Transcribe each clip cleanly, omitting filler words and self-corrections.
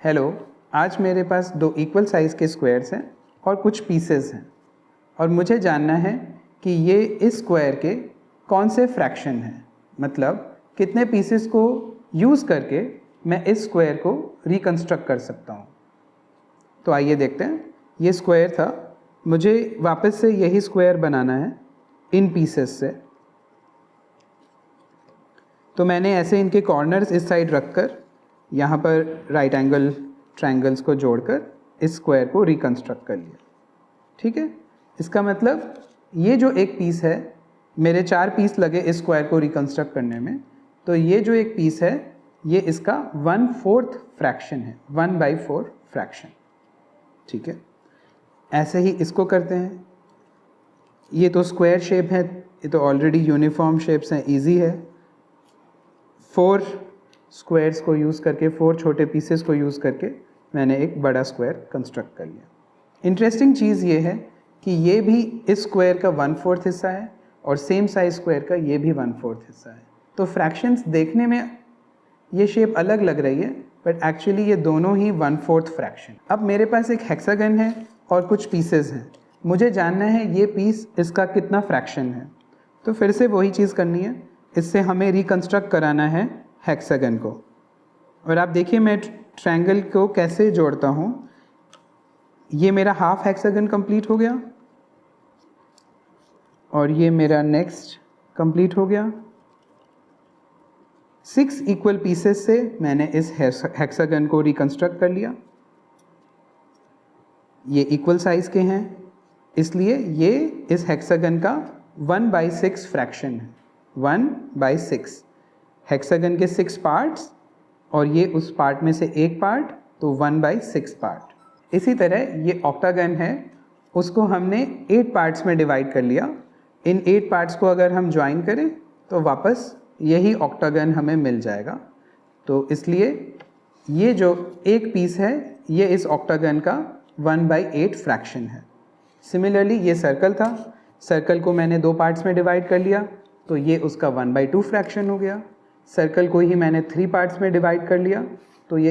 Hello, आज मेरे पास दो इक्वल साइज़ के स्क्वायर्स हैं और कुछ पीसेस हैं और मुझे जानना है कि ये इस स्क्वायर के कौन से फ्रैक्शन हैं, मतलब कितने पीसेस को यूज़ करके मैं इस स्क्वायर को रिकंस्ट्रक्ट कर सकता हूँ। तो आइए देखते हैं। ये स्क्वायर था, मुझे वापस से यही स्क्वायर बनाना है इन पीसेस से। तो मैंने ऐसे इनके कॉर्नर्स इस साइड रखकर यहाँ पर राइट एंगल ट्रायंगल्स को जोड़कर इस स्क्वायर को रिकंस्ट्रक्ट कर लिया। ठीक है, इसका मतलब ये जो एक पीस है, मेरे 4 पीस लगे इस स्क्वायर को रिकंस्ट्रक्ट करने में, तो ये जो एक पीस है ये इसका 1/4 फ्रैक्शन है, 1/4 फ्रैक्शन। ठीक है, ऐसे ही इसको करते हैं। ये तो स्क्वायर शेप है, ये तो ऑलरेडी यूनिफॉर्म शेप्स हैं, ईजी है। 4 स्क्वायर्स को यूज़ करके, 4 छोटे पीसेस को यूज़ करके मैंने एक बड़ा स्क्वायर कंस्ट्रक्ट कर लिया। इंटरेस्टिंग चीज़ ये है कि ये भी इस स्क्वायर का 1/4 हिस्सा है और सेम साइज स्क्वायर का ये भी 1/4 हिस्सा है। तो फ्रैक्शंस देखने में ये शेप अलग लग रही है, बट एक्चुअली ये दोनों ही 1/4 फ्रैक्शन। अब मेरे पास एक हेक्सागन है और कुछ पीसेस हैं, मुझे जानना है ये पीस इसका कितना फ्रैक्शन है। तो फिर से वही चीज़ करनी है, इससे हमें रिकंस्ट्रक्ट कराना है हेक्सागन को। और आप देखिए मैं ट्रायंगल को कैसे जोड़ता हूँ। ये मेरा हाफ हेक्सागन कंप्लीट हो गया और ये मेरा नेक्स्ट कंप्लीट हो गया। 6 इक्वल पीसेस से मैंने इस हेक्सागन को रिकंस्ट्रक्ट कर लिया। ये इक्वल साइज के हैं, इसलिए ये इस हेक्सागन का 1/6 फ्रैक्शन है। 1/6 हेक्सागन के 6 पार्ट्स और ये उस पार्ट में से एक पार्ट, तो 1/6 पार्ट। इसी तरह ये ऑक्टागन है, उसको हमने 8 पार्ट्स में डिवाइड कर लिया। इन 8 पार्ट्स को अगर हम ज्वाइन करें तो वापस यही ऑक्टागन हमें मिल जाएगा। तो इसलिए ये जो एक पीस है ये इस ऑक्टागन का 1/8 फ्रैक्शन है। सिमिलरली ये सर्कल था, सर्कल को मैंने 2 पार्ट्स में डिवाइड कर लिया, तो ये उसका 1/2 फ्रैक्शन हो गया। सर्कल को ही मैंने 3 पार्ट्स में डिवाइड कर लिया, तो ये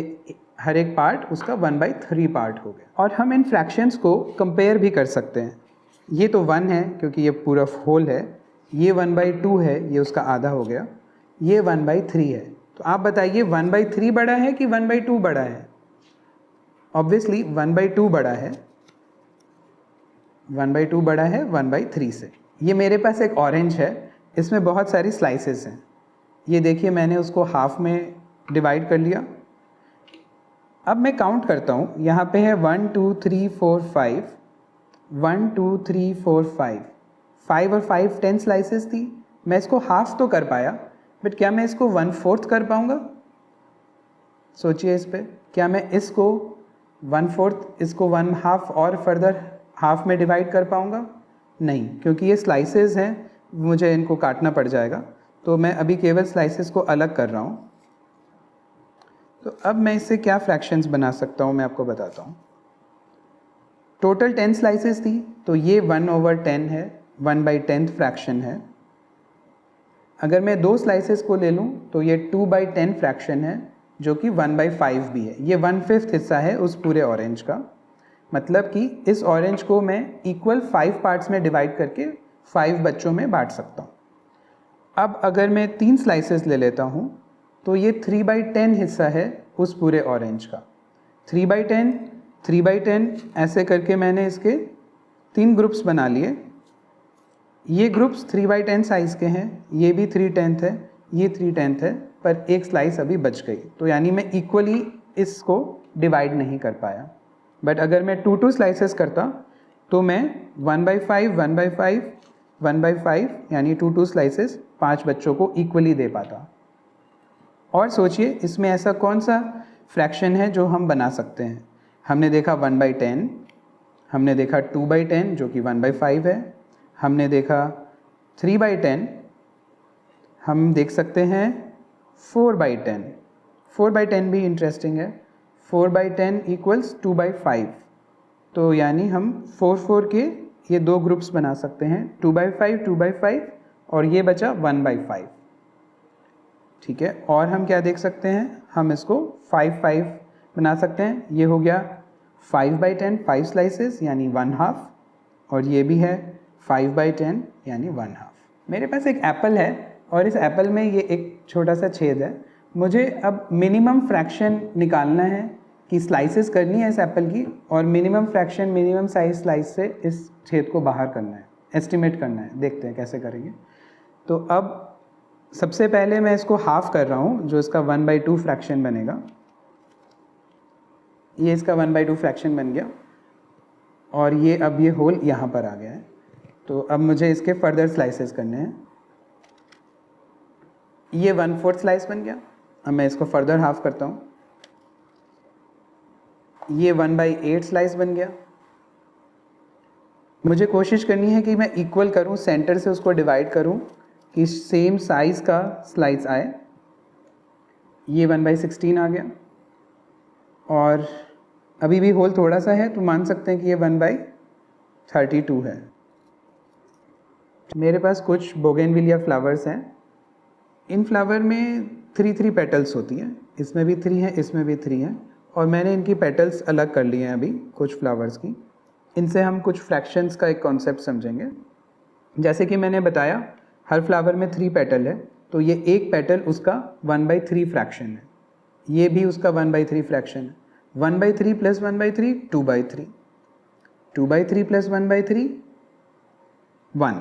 हर एक पार्ट उसका 1/3 पार्ट हो गया। और हम इन फ्रैक्शंस को कंपेयर भी कर सकते हैं। ये तो 1 है क्योंकि ये पूरा होल है, ये 1/2 है, ये उसका आधा हो गया, ये 1/3 है। तो आप बताइए 1/3 बड़ा है कि 1/2 बड़ा है? ऑब्वियसली 1/2 बड़ा है, 1/2 बड़ा है 1/3 से। ये मेरे पास एक ऑरेंज है, इसमें बहुत सारी स्लाइसेस हैं। ये देखिए मैंने उसको हाफ में डिवाइड कर लिया। अब मैं काउंट करता हूँ, यहाँ पे है 1 2 3 4 5, 1 2 3 4 5, 5 और 5 10 स्लाइसेस थी। मैं इसको हाफ तो कर पाया, बट क्या मैं इसको 1/4 कर पाऊँगा? सोचिए इस पे, क्या मैं इसको 1/4, इसको 1/2 और फर्दर हाफ में डिवाइड कर पाऊँगा? नहीं, क्योंकि ये स्लाइसेस हैं, मुझे इनको काटना पड़ जाएगा। तो मैं अभी केवल स्लाइसेस को अलग कर रहा हूँ। तो अब मैं इससे क्या फ्रैक्शंस बना सकता हूँ मैं आपको बताता हूँ। टोटल 10 स्लाइसेस थी, तो ये 1/10 है, 1/10 फ्रैक्शन है। अगर मैं 2 स्लाइसेस को ले लूँ तो ये 2/10 फ्रैक्शन है, जो कि 1/5 भी है। ये 1/5 हिस्सा है उस पूरे ऑरेंज का। मतलब कि इस ऑरेंज को मैं इक्वल 5 पार्ट्स में डिवाइड करके 5 बच्चों में बांट सकता हूँ। अब अगर मैं 3 स्लाइसेस ले लेता हूँ तो ये 3/10 हिस्सा है उस पूरे ऑरेंज का। 3/10, 3/10 ऐसे करके मैंने इसके 3 ग्रुप्स बना लिए। ये ग्रुप्स 3/10 साइज़ के हैं, ये भी 3/10 है, ये 3/10 है, पर एक स्लाइस अभी बच गई। तो यानी मैं इक्वली इसको डिवाइड नहीं कर पाया। बट अगर मैं 2 स्लाइसेस करता तो मैं 1/5, 1/5, 1/5 यानी 2 स्लाइसेस 5 बच्चों को इक्वली दे पाता। और सोचिए इसमें ऐसा कौन सा फ्रैक्शन है जो हम बना सकते हैं। हमने देखा 1/10, हमने देखा 2/10 जो कि 1/5 है, हमने देखा 3/10, हम देख सकते हैं 4/10। 4/10 भी इंटरेस्टिंग है, 4/10 इक्वल्स 2/5। तो यानी हम 4 के ये 2 ग्रुप्स बना सकते हैं, 2/5, 2/5 और ये बचा 1/5। ठीक है, और हम क्या देख सकते हैं, हम इसको 5/5 बना सकते हैं। ये हो गया 5/10 5 स्लाइसेस यानी 1/2, और ये भी है 5/10 यानी 1/2। मेरे पास एक एप्पल है और इस एप्पल में ये एक छोटा सा छेद है। मुझे अब मिनिमम फ्रैक्शन निकालना है कि स्लाइसेस करनी है इस एप्पल की, और minimum fraction minimum size slice से इस छेद को बाहर करना है, एस्टिमेट करना है। देखते हैं कैसे करेंगे। तो अब सबसे पहले मैं इसको हाफ कर रहा हूँ, जो इसका 1/2 फ्रैक्शन बनेगा। ये इसका 1/2 फ्रैक्शन बन गया, और ये अब ये होल यहाँ पर आ गया है। तो अब मुझे इसके फर्दर स्लाइसेस करने हैं। ये 1/4 स्लाइस बन गया। अब मैं इसको फर्दर हाफ करता हूँ। ये 1/8 स्लाइस बन गया। मुझे कोशिश करनी है कि मैं इक्वल करूँ, सेंटर से उसको डिवाइड करूँ कि सेम साइज़ का स्लाइस आए। ये 1/16 आ गया, और अभी भी होल थोड़ा सा है तो मान सकते हैं कि ये 1/32 है। मेरे पास कुछ बोगेनविलिया फ्लावर्स हैं। इन फ्लावर में 3 पेटल्स होती हैं। इसमें भी 3 हैं, इसमें भी 3 हैं, और मैंने इनकी पेटल्स अलग कर लिए हैं अभी कुछ फ्लावर्स की। इनसे हम कुछ फ्रैक्शंस का एक कॉन्सेप्ट समझेंगे। जैसे कि मैंने बताया, हर फ्लावर में 3 पेटल है, तो ये एक पेटल उसका 1/3 फ्रैक्शन है। ये भी उसका 1/3 फ्रैक्शन है। 1/3 + 1/3 2/3, 2/3 + 1/3 1,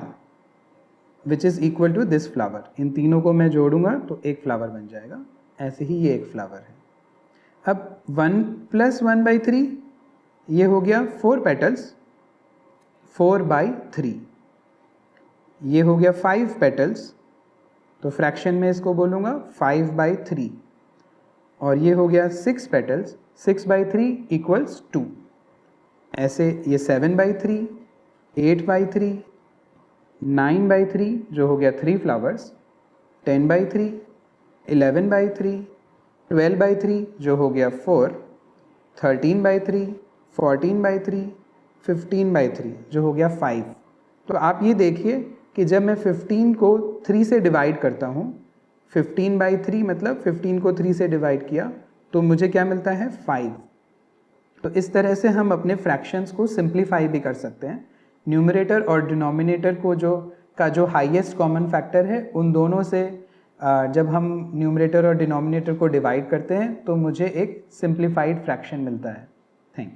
which is equal to this flower. इन तीनों को मैं जोड़ूंगा तो एक फ्लावर बन जाएगा। ऐसे ही ये एक फ्लावर है। अब 1 + 1/3 ये हो गया 4 पेटल्स, 4/3। ये हो गया 5 पेटल्स, तो फ्रैक्शन में इसको बोलूँगा 5/3। और ये हो गया 6 पेटल्स, 6/3 = 2। ऐसे ये 7/3, 8/3, 9/3 जो हो गया 3 फ्लावर्स, 10/3, 11/3, 12/3 जो हो गया 4, 13/3, 14/3, 15/3 जो हो गया 5। तो आप ये देखिए कि जब मैं 15 को 3 से डिवाइड करता हूँ, 15/3 मतलब 15 को 3 से डिवाइड किया तो मुझे क्या मिलता है 5। तो इस तरह से हम अपने फ्रैक्शंस को सिंप्लीफाई भी कर सकते हैं। न्यूमरेटर और डिनोमिनेटर को जो हाईएस्ट कॉमन फैक्टर है, उन दोनों से जब हम न्यूमरेटर और डिनोमिनेटर को डिवाइड करते हैं तो मुझे एक सिंप्लीफाइड फ्रैक्शन मिलता है। Thank you.